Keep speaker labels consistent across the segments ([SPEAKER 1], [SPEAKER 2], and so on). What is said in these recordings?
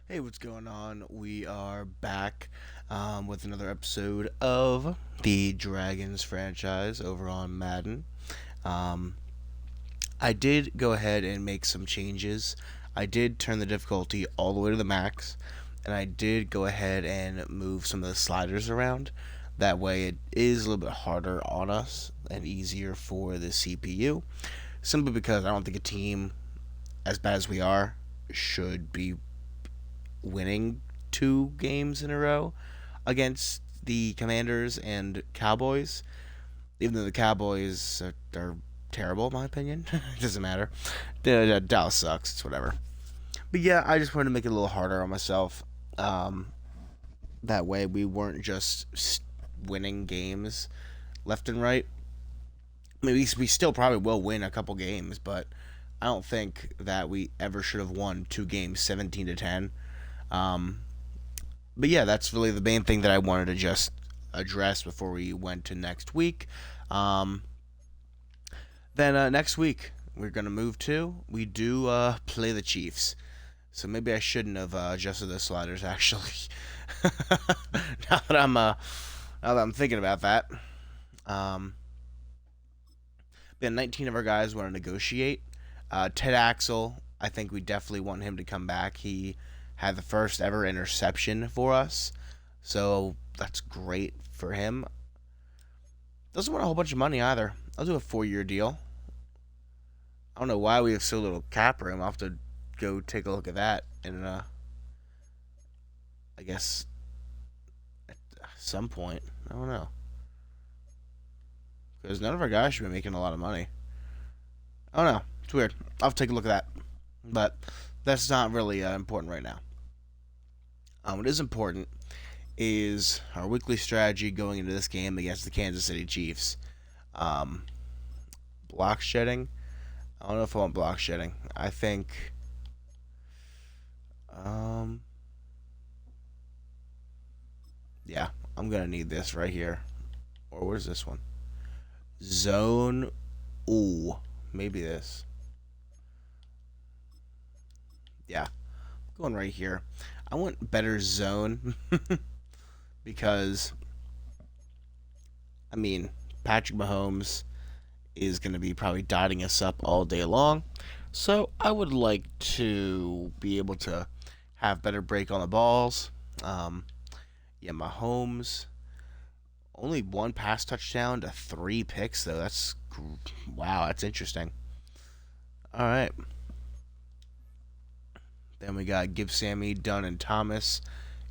[SPEAKER 1] Hey, what's going on? We are back with another episode of the Dragons franchise over on Madden. Um, I did go ahead and make some changes. I did turn the difficulty all the way to the max, and I did go ahead and move some of the sliders around. That way, it is a little bit harder on us and easier for the CPU. Simply because I don't think a team as bad as we are should be winning 2 games in a row against the Commanders and Cowboys. Even though the Cowboys are terrible, in my opinion, it doesn't matter. Dallas sucks. It's whatever. But yeah, I just wanted to make it a little harder on myself. Um, that way, we weren't just winning games left and right. Maybe we still probably will win a couple games, but I don't think that we ever should have won 2 games 17-10. Um, but yeah, that's really the main thing that I wanted to just address before we went to next week. Um, then next week we're gonna move to we do play the Chiefs. So maybe I shouldn't have adjusted the sliders actually. now that I'm uh, now that I'm thinking about that. Um, 19 of our guys want to negotiate. Ted Axel, I think we definitely want him to come back. He had the first ever interception for us, so that's great for him. Doesn't want a whole bunch of money either. I'll do a 4-year deal. I don't know why we have so little cap room. I'll have to go take a look at that and I guess at some point. I don't know. Because none of our guys should be making a lot of money. I don't know. It's weird. I'll have to take a look at that. But that's not really important right now. What is important is our weekly strategy going into this game against the Kansas City Chiefs. Um, block shedding. I don't know if I want block shedding. I think. Um, yeah, I'm gonna need this right here. Or where's this one? Zone. Ooh, maybe this. Yeah, going right here. I want better zone because I mean Patrick Mahomes is going to be probably dotting us up all day long. So I would like to be able to have better break on the balls. Um, yeah, Mahomes only 1 pass touchdown to 3 picks though. Wow, that's interesting. All right, then we got Give Sammy, Dunn, and Thomas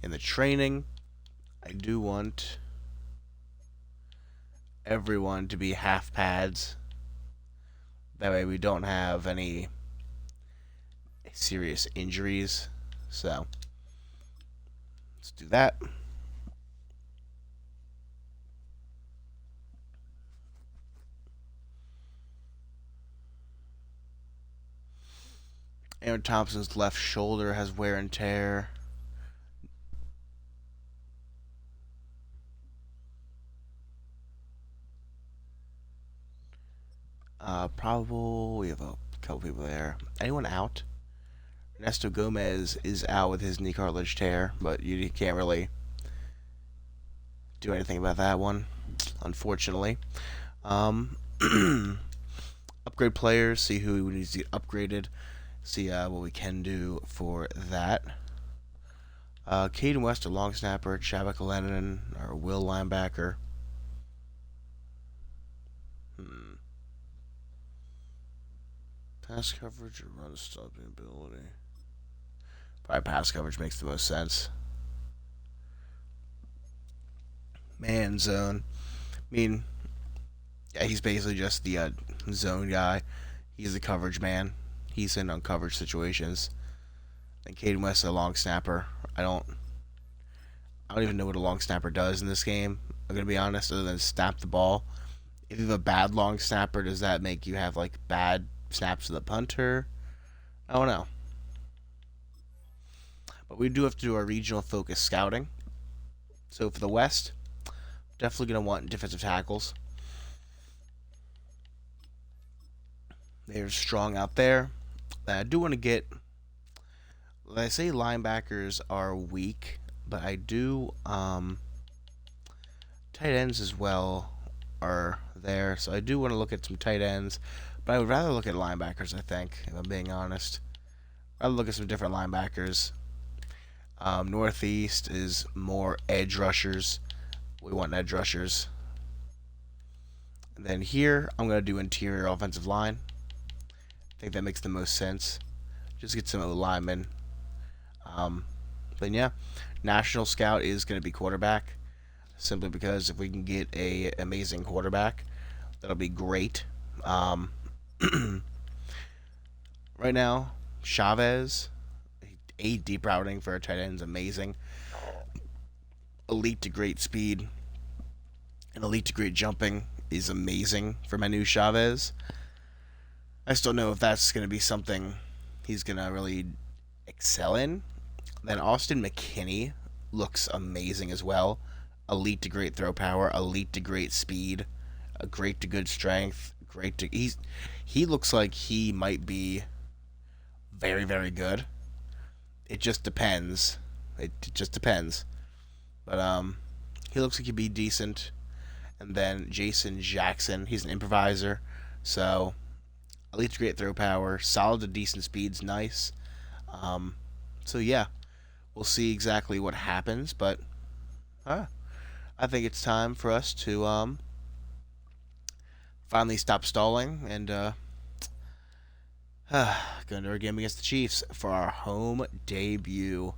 [SPEAKER 1] in the training. I do want everyone to be half pads. That way we don't have any serious injuries. So let's do that. Aaron Thompson's left shoulder has wear and tear. Probable. We have a couple people there. Anyone out? Ernesto Gomez is out with his knee cartilage tear, but you can't really do anything about that one, unfortunately. Um, upgrade players, see who needs to get upgraded, see what we can do for that. Caden West, a long snapper, Shabak Lennon, our will linebacker. Hmm. Pass coverage or run stopping ability? Probably pass coverage makes the most sense. Man zone. I mean, yeah, he's basically just the zone guy. He's the coverage man. He's in uncoverage situations. And Caden West, a long snapper. I don't even know what a long snapper does in this game. I'm gonna be honest, other than snap the ball. If you have a bad long snapper, does that make you have like bad snaps to the punter? I don't know. But we do have to do our regional focus scouting. So for the West, definitely gonna want defensive tackles. They're strong out there. I do want to get I say linebackers are weak, but I do tight ends as well are there. So I do want to look at some tight ends, but I would rather look at linebackers. I think, if I'm being honest, I'd look at some different linebackers. Northeast is more edge rushers. We want edge rushers. And then here, I'm going to do interior offensive line. I think that makes the most sense. Just get some linemen. Then yeah, National Scout is going to be quarterback. Simply because if we can get a amazing quarterback, that'll be great. Right now, Chavez, a deep routing for a tight end is amazing. Elite to great speed and elite to great jumping is amazing for Manu Chavez. I still don't know if that's going to be something he's going to really excel in. Then Austin McKinney looks amazing as well. Elite to great throw power, elite to great speed, a great to good strength, he looks like he might be very very good. It just depends. It just depends. But he looks like he'd be decent. And then Jason Jackson, he's an improviser, so elite to great throw power, solid to decent speed's nice. So yeah, we'll see exactly what happens, but I think it's time for us to finally stop stalling and go into our game against the Chiefs for our home debut.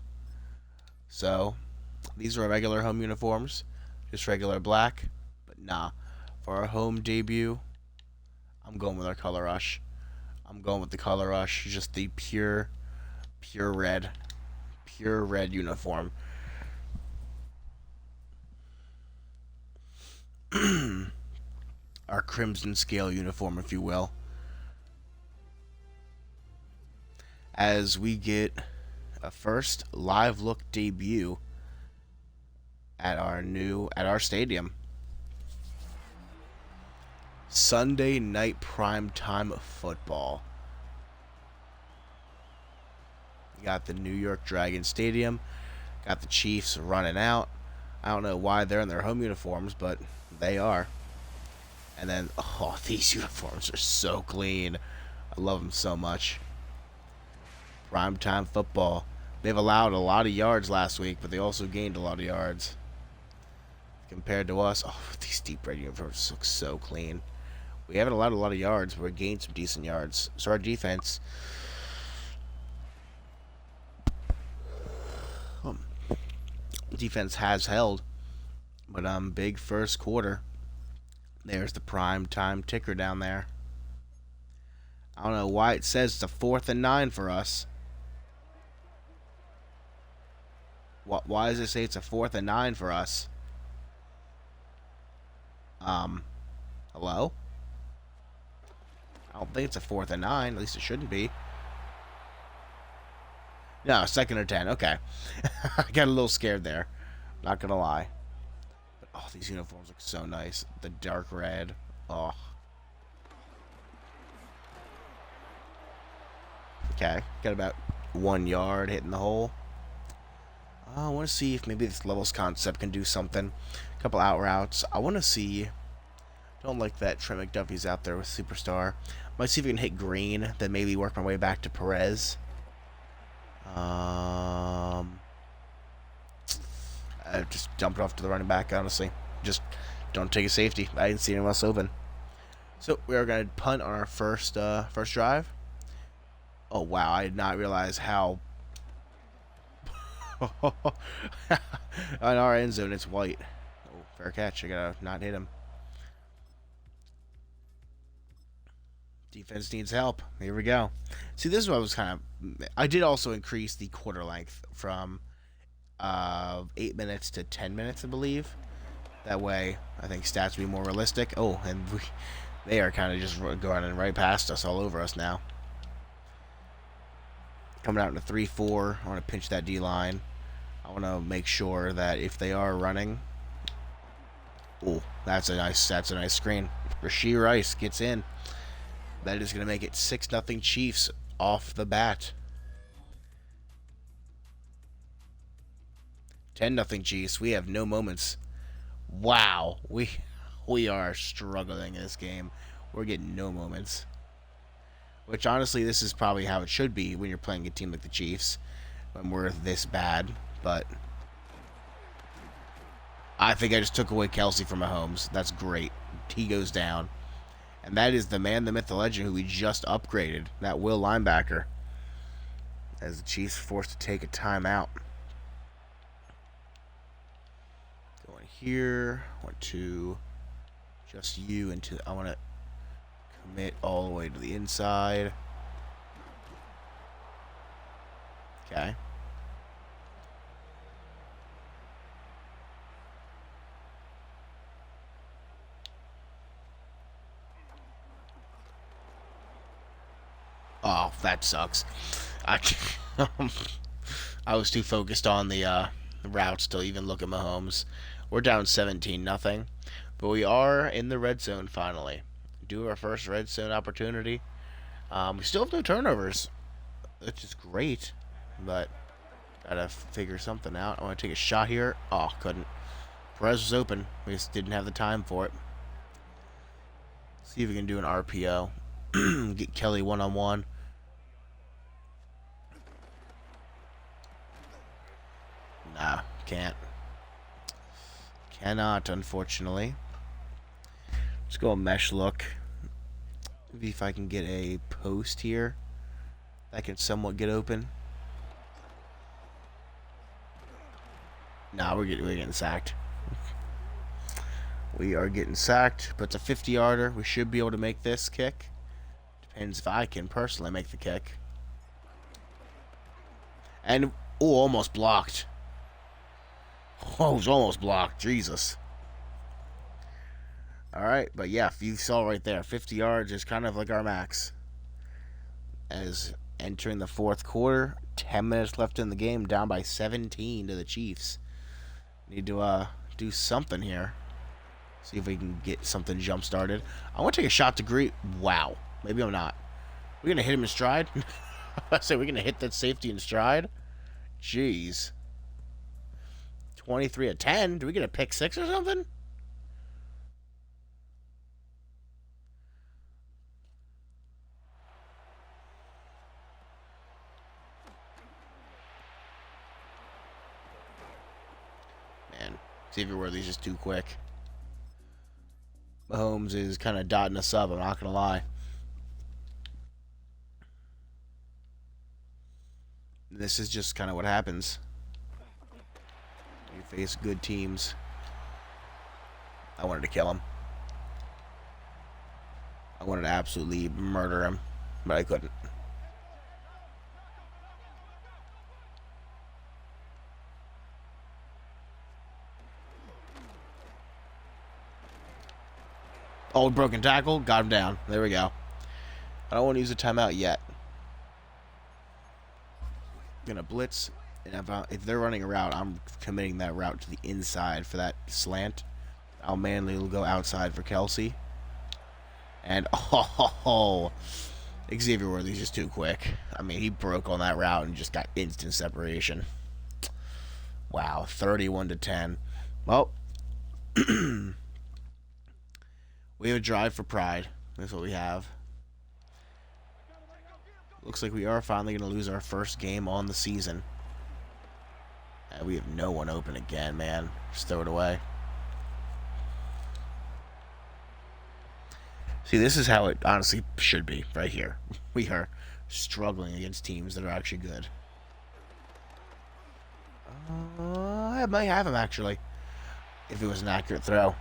[SPEAKER 1] So these are our regular home uniforms, just regular black, but nah. For our home debut, I'm going with our color rush. I'm going with the color rush, just the pure red, uniform. Our crimson scale uniform, if you will. As we get a first live look debut at our stadium. Sunday night primetime football. You got the New York Dragon Stadium. Got the Chiefs running out. I don't know why they're in their home uniforms, but they are. And then, oh, these uniforms are so clean. I love them so much. Primetime football. They've allowed a lot of yards last week, but they also gained a lot of yards. Compared to us, oh, these deep red uniforms look so clean. We haven't allowed a lot of yards, but we gained some decent yards. So our defense, has held. But big first quarter. There's the prime time ticker down there. I don't know why it says it's a 4th and 9 for us. Why does it say it's a 4th and 9 for us? Hello? I don't think it's a 4th and 9. At least it shouldn't be. No, 2nd or 10. Okay. I got a little scared there. Not gonna lie. But, oh, these uniforms look so nice. The dark red. Oh. Okay. Got about 1 yard hitting the hole. I want to see if maybe this levels concept can do something. A couple out routes. I want to see. Don't like that Trent McDuffie's out there with Superstar. Might see if we can hit green, then maybe work my way back to Perez. I just dumped it off to the running back, honestly. Just don't take a safety. I didn't see anyone else open. So we are going to punt on our first drive. Oh, wow. I did not realize how... on our end zone, it's white. Oh, fair catch. I got to not hit him. Defense needs help. Here we go. See, this is what I was kind of... I did also increase the quarter length from 8 minutes to 10 minutes, I believe. That way, I think stats will be more realistic. Oh, and they are kind of just going right past us, all over us now. Coming out in a 3-4. I want to pinch that D-line. I want to make sure that if they are running... Oh, that's a nice screen. Rashee Rice gets in. That is going to make it 6-0 Chiefs off the bat. 10-0 Chiefs. We have no moments. Wow. We are struggling in this game. We're getting no moments. Which, honestly, this is probably how it should be when you're playing a team like the Chiefs. When we're this bad. But I think I just took away Kelce from Mahomes. That's great. He goes down. And that is the man, the myth, the legend who we just upgraded. That Will linebacker. As the Chiefs forced to take a timeout. Going here. I want to just you into. I want to commit all the way to the inside. Okay. Oh, that sucks. I I was too focused on the routes to even look at Mahomes. We're down 17-0, but we are in the red zone finally. Do our first red zone opportunity. We still have no turnovers, which is great, but gotta figure something out. I want to take a shot here. Oh, couldn't. Perez was open. We just didn't have the time for it. See if we can do an RPO. Get Kelly one-on-one. Nah, can't. Cannot, unfortunately. Let's go a mesh look. Maybe if I can get a post here, that can somewhat get open. Nah, we're getting sacked. We are getting sacked, but it's a 50-yarder. We should be able to make this kick. Depends if I can personally make the kick. And, oh, almost blocked. Oh, it was almost blocked. Jesus. Alright, but yeah, you saw right there, 50 yards is kind of like our max. As entering the fourth quarter, 10 minutes left in the game, down by 17 to the Chiefs. Need to do something here. See if we can get something jump-started. I want to take a shot to Greet. Wow. Maybe I'm not. We're going to hit him in stride? I say we're going to hit that safety in stride? Jeez. 23-10. Do we get a pick six or something? Man, Xavier Worthy's just too quick. Mahomes is kind of dotting us up, I'm not going to lie. This is just kind of what happens. You face good teams. I wanted to kill him. I wanted to absolutely murder him, but I couldn't. Oh, broken tackle. Got him down. There we go. I don't want to use a timeout yet. Gonna blitz. And if they're running a route, I'm committing that route to the inside for that slant. Al Manley will go outside for Kelce. And, oh, Xavier Worthy's just too quick. I mean, he broke on that route and just got instant separation. Wow, 31-10. Well, we have a drive for pride. That's what we have. Looks like we are finally going to lose our first game on the season. And we have no one open again, man. Just throw it away. See, this is how it honestly should be, right here. We are struggling against teams that are actually good. I might have him, actually. If it was an accurate throw.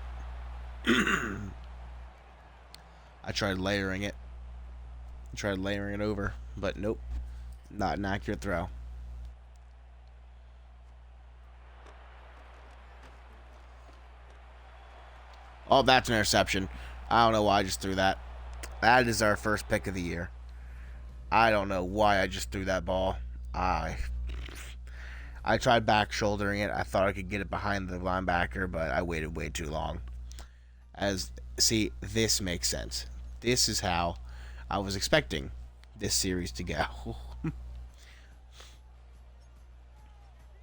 [SPEAKER 1] I tried layering it. I tried layering it over, but nope. Not an accurate throw. Oh, that's an interception. I don't know why I just threw that. That is our first pick of the year. I don't know why I just threw that ball. I tried back shouldering it. I thought I could get it behind the linebacker, but I waited way too long. See, this makes sense. This is how I was expecting this series to go.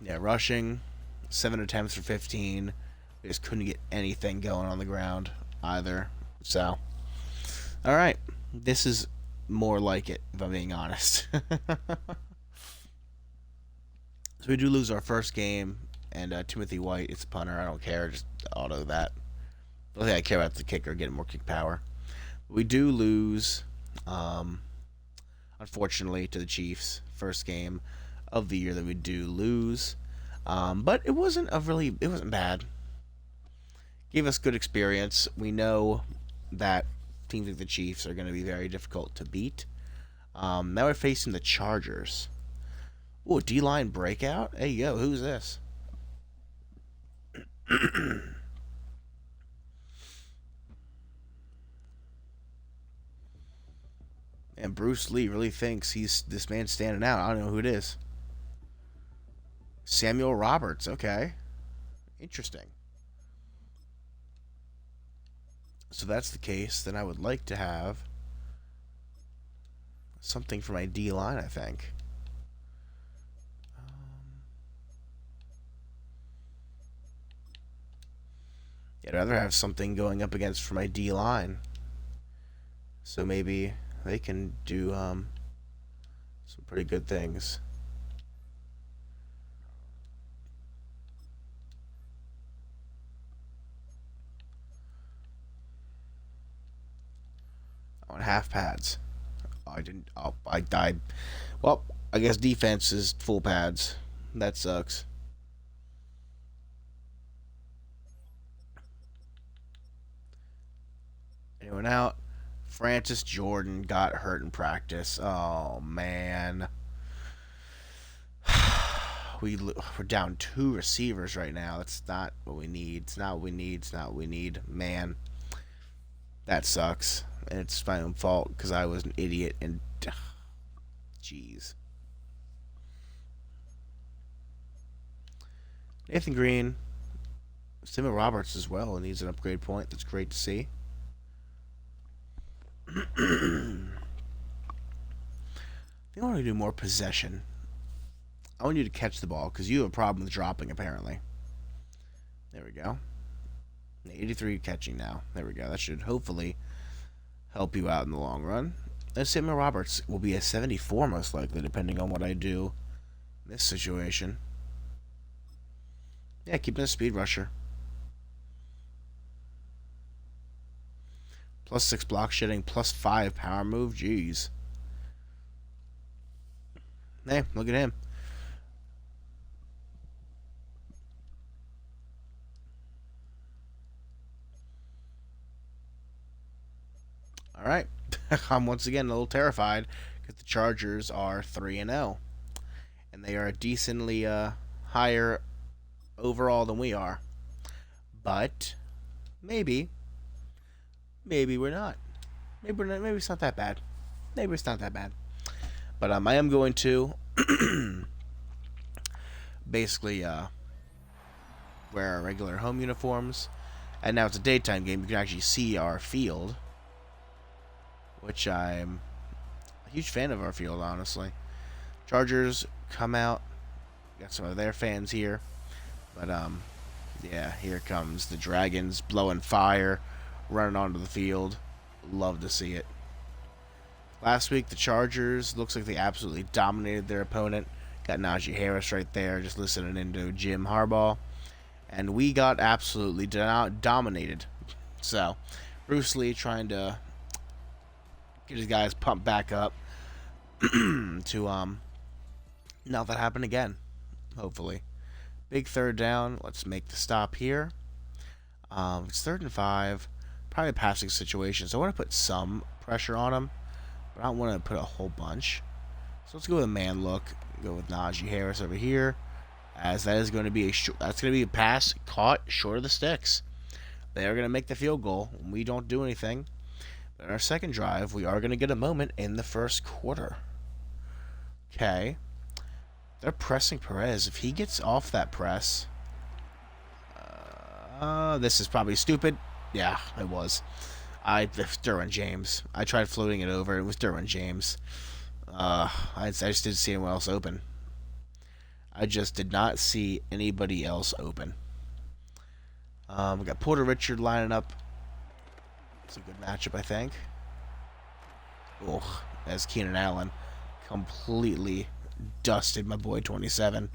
[SPEAKER 1] Yeah, rushing. 7 attempts for 15. We just couldn't get anything going on the ground either. So, all right. This is more like it, if I'm being honest. So we do lose our first game, and Timothy White is a punter. I don't care. Just auto that. The only thing I care about is the kicker, getting more kick power. We do lose, um, unfortunately, to the Chiefs. First game of the year that we do lose. But it wasn't it wasn't bad. Gave us good experience. We know that teams like the Chiefs are going to be very difficult to beat. Now we're facing the Chargers. Ooh, D-line breakout? Hey, yo, who's this? And Bruce Lee really thinks this man's standing out. I don't know who it is. Samuel Roberts. Okay. Interesting. So that's the case. Then I would like to have something for my D-line, I think. Yeah, I'd rather have something going up against for my D-line. So maybe they can do some pretty good things. On half pads. Oh, I didn't. Oh, I died. Well, I guess defense is full pads. That sucks. Anyone out? Francis Jordan got hurt in practice. Oh man. We're down 2 receivers right now. That's not what we need. It's not what we need. It's not what we need. Man, that sucks. And it's my own fault because I was an idiot and jeez. Nathan Green, Samuel Roberts as well needs an upgrade point. That's great to see. I think I want to do more possession. I want you to catch the ball because you have a problem with dropping apparently. There we go. 83 catching now. There we go. That should hopefully help you out in the long run. And Samuel Roberts will be a 74 most likely, depending on what I do in this situation. Yeah, keep him a speed rusher. +6 block shedding, +5 power move. Jeez. Hey, look at him. All right. I'm once again a little terrified because the Chargers are 3-0, and they are decently higher overall than we are. But maybe we're not. Maybe we're not. Maybe it's not that bad. Maybe it's not that bad. But I am going to basically wear our regular home uniforms, and now it's a daytime game. You can actually see our field, which I'm a huge fan of our field, honestly. Chargers come out. Got some of their fans here. But, yeah, here comes the Dragons blowing fire, running onto the field. Love to see it. Last week, the Chargers, looks like they absolutely dominated their opponent. Got Najee Harris right there, just listening into Jim Harbaugh. And we got absolutely dominated. So, Bruce Lee trying to get his guys pumped back up to not that happen again, hopefully. Big third down. Let's make the stop here. It's 3rd and 5. Probably a passing situation, so I want to put some pressure on him, but I don't want to put a whole bunch. So let's go with a man look. Go with Najee Harris over here, as that is going to be a pass caught short of the sticks. They are going to make the field goal. We don't do anything. But in our second drive, we are going to get a moment in the first quarter. Okay. They're pressing Perez. If he gets off that press, this is probably stupid. Yeah, it was. Derwin James. I tried floating it over. It was Derwin James. I just didn't see anyone else open. I just did not see anybody else open. We got Porter Richard lining up. It's a good matchup, I think. Oh, as Keenan Allen completely dusted my boy 27.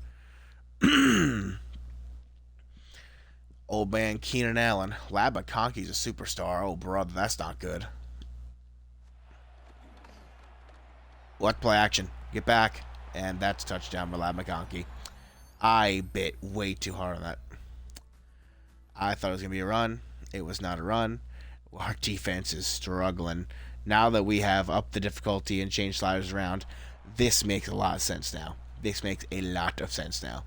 [SPEAKER 1] Old man Keenan Allen. Lab McConkey's a superstar. Oh, brother, that's not good. What play action? Get back. And that's touchdown for Lab McConkey. I bit way too hard on that. I thought it was going to be a run. It was not a run. Our defense is struggling. Now that we have upped the difficulty and changed sliders around, this makes a lot of sense now. This makes a lot of sense now.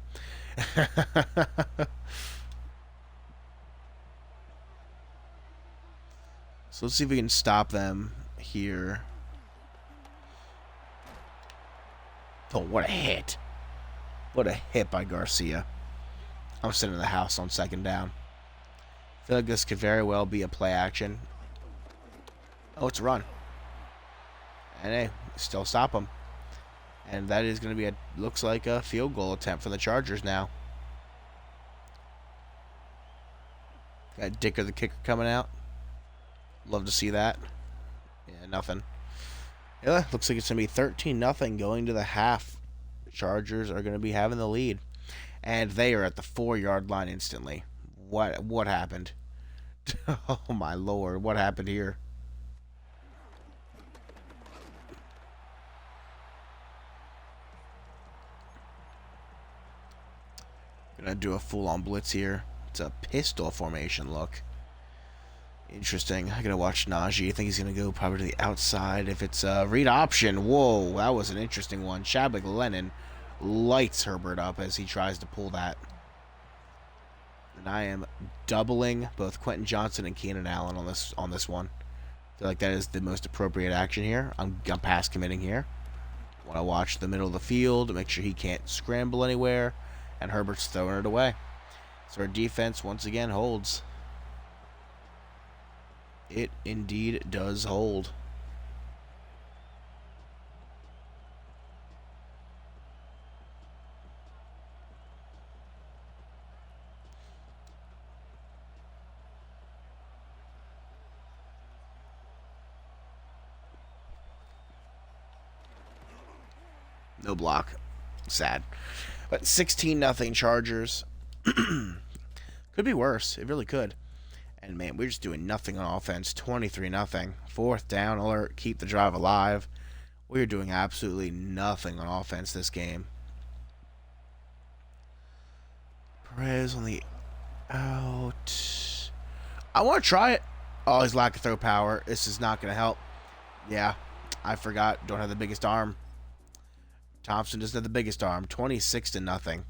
[SPEAKER 1] So let's see if we can stop them here. Oh, what a hit. What a hit by Garcia. I'm sitting in the house on second down. I feel like this could very well be a play action. Oh, it's a run. And hey, still stop them. And that is going to be looks like a field goal attempt for the Chargers now. Got Dicker the kicker coming out. Love to see that. Yeah, nothing. Yeah, looks like it's going to be 13-0 going to the half. Chargers are going to be having the lead. And they are at the 4-yard line instantly. What happened? Oh, my Lord. What happened here? Gonna do a full-on blitz here. It's a pistol formation look. Interesting. I gotta watch Najee. I think he's gonna go probably to the outside. If it's a read option, whoa, that was an interesting one. Chadwick Lennon lights Herbert up as he tries to pull that. And I am doubling both Quentin Johnson and Keenan Allen on this one. I feel like that is the most appropriate action here. I'm pass committing here. Want to watch the middle of the field, make sure he can't scramble anywhere, and Herbert's throwing it away. So our defense once again holds. It indeed does hold. No block. Sad. But 16-0 Chargers. Could be worse. It really could. And, man, we're just doing nothing on offense. 23-0. Fourth down alert. Keep the drive alive. We're doing absolutely nothing on offense this game. Perez on the out. I want to try it. Oh, his lack of throw power. This is not going to help. Yeah, I forgot. Don't have the biggest arm. Thompson doesn't have the biggest arm. 26-0.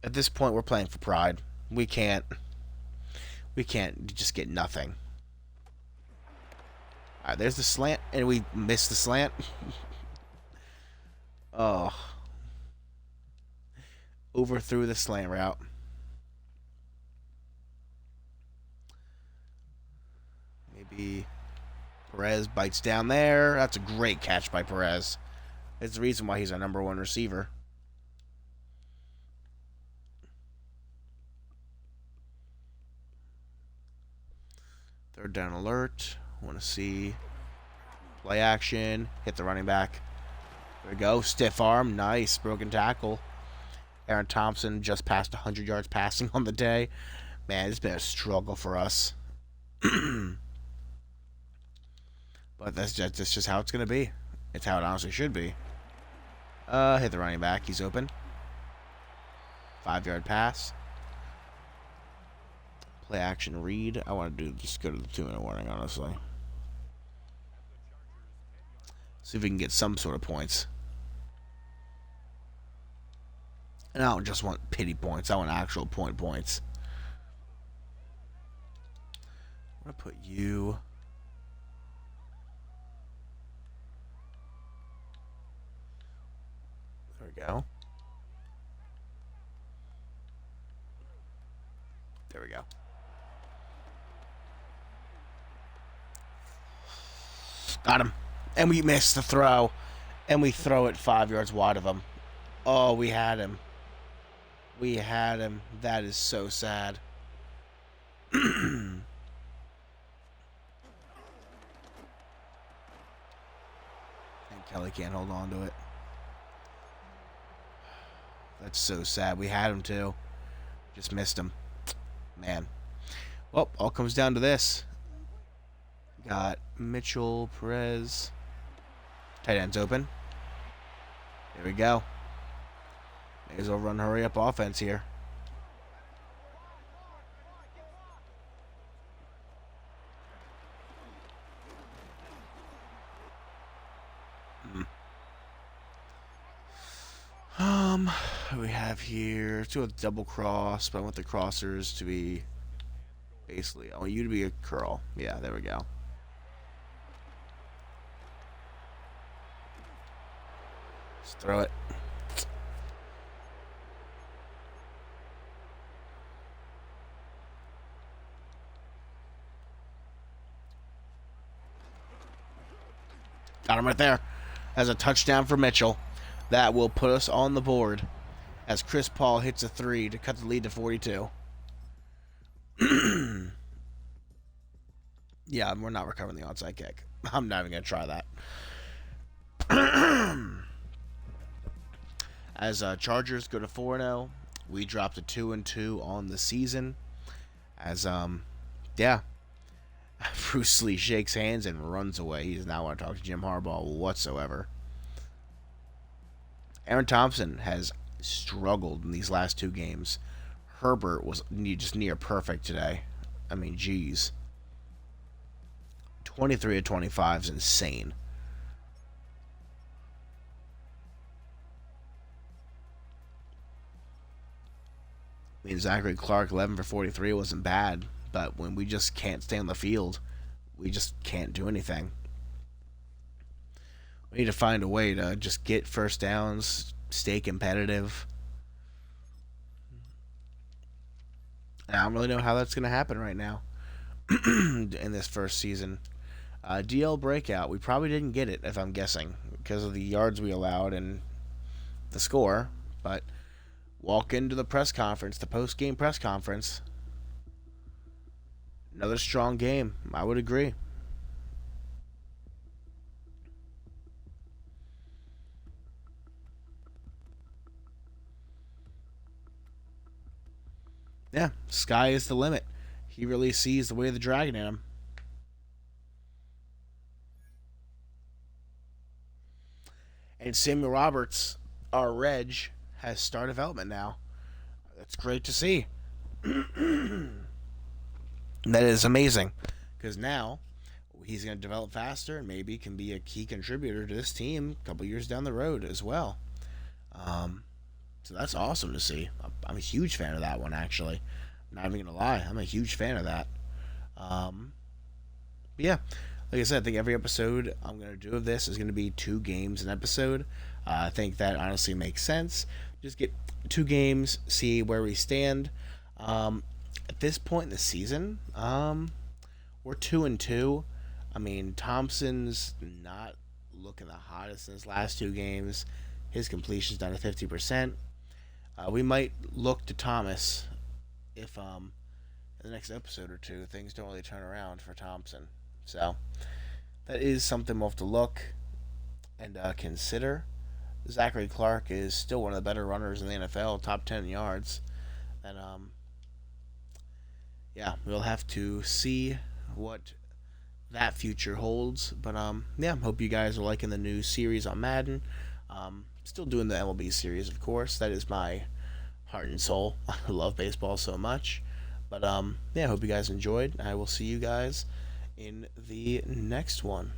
[SPEAKER 1] At this point, we're playing for pride. We can't just get nothing. All right, there's the slant, and we missed the slant. Oh. Overthrew the slant route. Maybe Perez bites down there. That's a great catch by Perez. It's the reason why he's our number one receiver. Third down alert. Want to see play action. Hit the running back. There we go. Stiff arm. Nice. Broken tackle. Aaron Thompson just passed 100 yards passing on the day. Man, it's been a struggle for us. But that's just how it's going to be. It's how it honestly should be. Hit the running back. He's open. 5-yard pass. Play action read. I want to just go to the 2-minute warning, honestly. See if we can get some sort of points. And I don't just want pity points. I want actual points. I'm going to put you... There we go. There we go. Got him. And we missed the throw. And we throw it 5 yards wide of him. Oh, we had him. We had him. That is so sad. And Kelly can't hold on to it. That's so sad. We had him too. Just missed him. Man. Well, all comes down to this. Got Mitchell, Perez. Tight ends open. There we go. May as well run hurry up offense here. We have here to a double cross, but I want the crossers to be basically. I want you to be a curl. Yeah, there we go. Just throw it. Got him right there. As a touchdown for Mitchell. That will put us on the board as Chris Paul hits a 3 to cut the lead to 42. Yeah, we're not recovering the onside kick. I'm not even going to try that. As Chargers go to 4-0, we dropped to 2-2 on the season. As, yeah, Bruce Lee shakes hands and runs away. He does not want to talk to Jim Harbaugh whatsoever. Aaron Thompson has struggled in these last two games. Herbert was just near perfect today. I mean, geez. 23 of 25 is insane. I mean, Zachary Clark, 11 for 43 wasn't bad, but when we just can't stay on the field, we just can't do anything. We need to find a way to just get first downs, stay competitive. And I don't really know how that's going to happen right now in this first season. DL breakout, we probably didn't get it, if I'm guessing, because of the yards we allowed and the score. But walk into the press conference, the post-game press conference. Another strong game. I would agree. Yeah, sky is the limit. He really sees the way of the dragon in him. And Samuel Roberts, our Reg, has star development now. That's great to see. That is amazing. Because now he's going to develop faster and maybe can be a key contributor to this team a couple years down the road as well. So that's awesome to see. I'm a huge fan of that one, actually. I'm not even going to lie. I'm a huge fan of that. But yeah, like I said, I think every episode I'm going to do of this is going to be 2 games an episode. I think that honestly makes sense. Just get 2 games, see where we stand. At this point in the season, we're 2-2. I mean, Thompson's not looking the hottest in his last 2 games. His completion's down to 50%. We might look to Thomas if in the next episode or 2 things don't really turn around for Thompson. So that is something we'll have to look and consider. Zachary Clark is still one of the better runners in the NFL, top 10 yards. And yeah, we'll have to see what that future holds. But yeah, hope you guys are liking the new series on Madden. Still doing the MLB series, of course. That is my heart and soul. I love baseball so much. But yeah, I hope you guys enjoyed. I will see you guys in the next one.